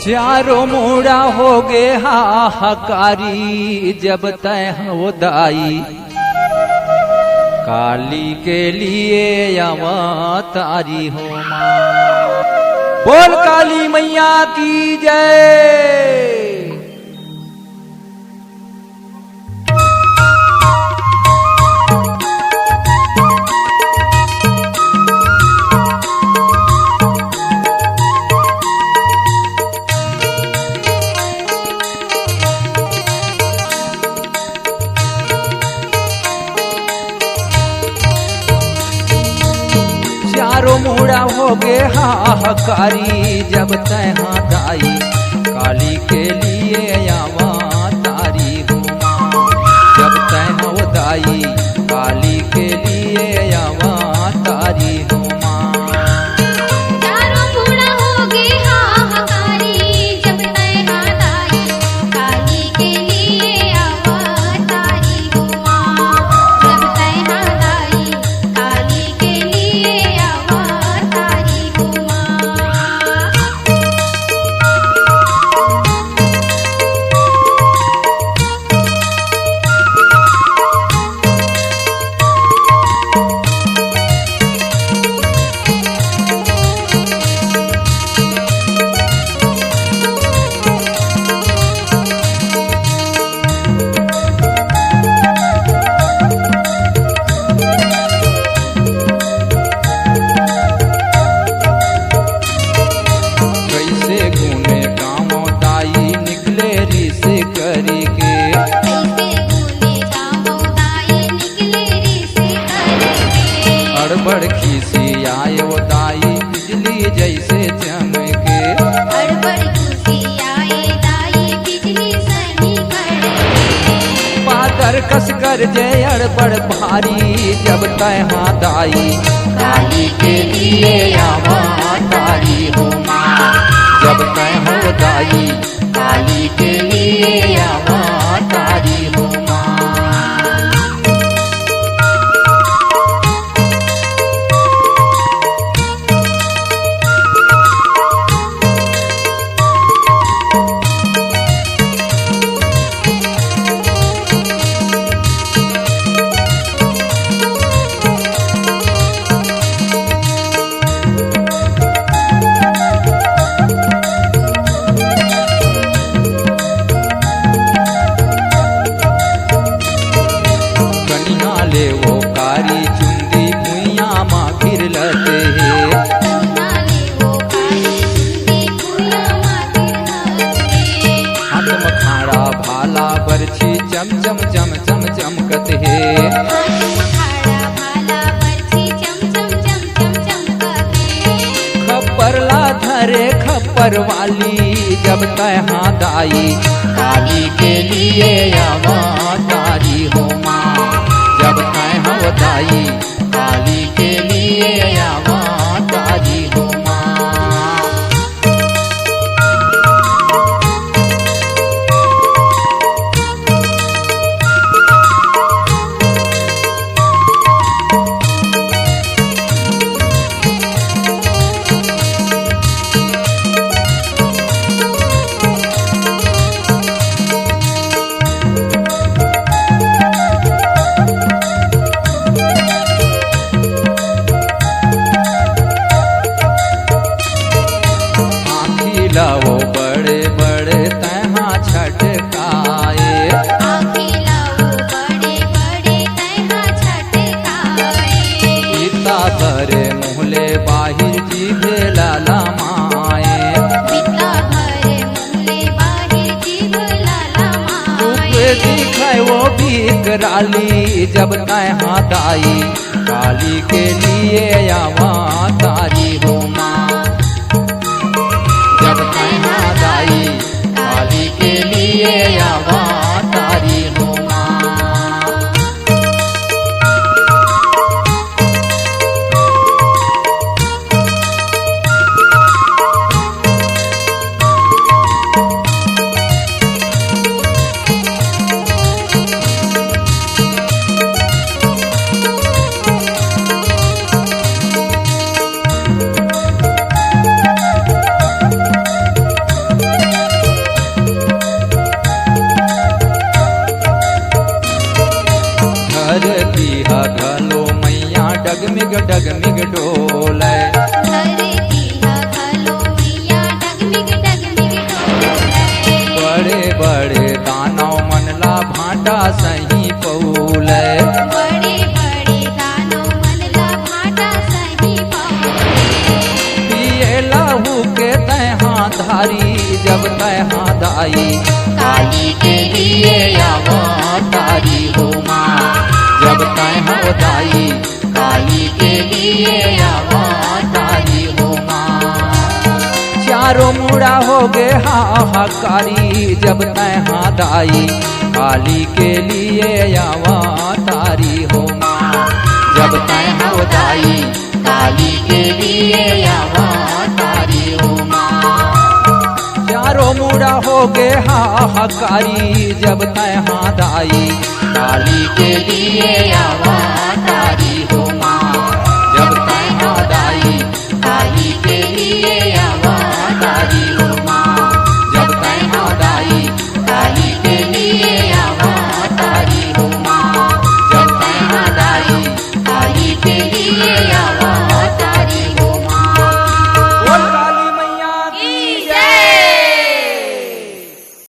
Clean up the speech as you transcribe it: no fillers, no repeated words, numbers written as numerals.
चारों मुड़ा हो गे हाहाकारी जब तय हो दाई काली के लिए अवतारी हो माँ। बोल काली मैया की जय। चारों मुड़ा हो गे हाहाकारी जब तय दाई काली के लिए अवतारी हो माँ। जब तय हो दाई काली के लिए अवतारी हो माँ। चारों मुड़ा हो गे हाहाकारी जब तय दाई काली के लिए अवतारी हो माँ। जब तय दाई काली के लिए अवतारी हो माँ। कैसे गुने गाँव दाई निकले ऋषि करी के कैसे गुने गाँव दाई निकले ऋषि करके। अड़बड़ खीसी आए वो दाई बिजली जैसे चमके। अड़बड़ खुशी आए दाई बिजली सनी करके। पातर कस कर जय अड़बड़ भारी जब तय दाई काली के लिए अवतारी हो माँ। जब तय हो दाई काली के लिए अवतारी हो माँ। कनिया ले वो कारी चुंदी भुइया माँ गिर लते है। नाले वो काली चुंदी भुइयां माथे हंसते। हाथ में खाड़ा भाला बरछी चम चम चम चम चमकत है। हाथ में खाड़ा भाला बरछी चम चम चम चम चमकते। खप्पर ला धरे खप्पर वाली जब तय दाई काली के लिए अवतारी हो माँ। जब तय हो दाई काली के लिए अवतारी हो माँ। आँखी लाओ बड़े बड़े तहाँ छटकाए। आँखें लाओ बड़े बड़े तैहा छटकाए। पिता धरे मुहले बाहिर जीभे लाला माए। पिता भरे मुहले बाहिर जीभ लाला माए। रूप दिखाए वो बिकराली जब तय दाई काली के लिए अवतारी हो माँ। जब तय दाई काली के लिए अवतारी हो माँ। डगमिग डगमिग डोले। धरती हलो मैया डगमिग डगमिग डोले। बड़े बड़े दानव मनला भाटा सही पौले। बड़े बड़े दानव मनला भाटा सही पौले। पिए लहू के तैहा धारी जब तैहा दाई, काली के लिए अवतारी हो माँ। जब तैहा दाई, काली के लिए अवतारी हो माँ। चारों मुड़ा हो गे हाहाकारी जब तैहा दाई, काली के लिए अवतारी हो माँ। जब तैहा दाई, काली के लिए अवतारी हो माँ। चारों मुड़ा हो गे हाहाकारी जब तैहा दाई, काली के लिए अवतारी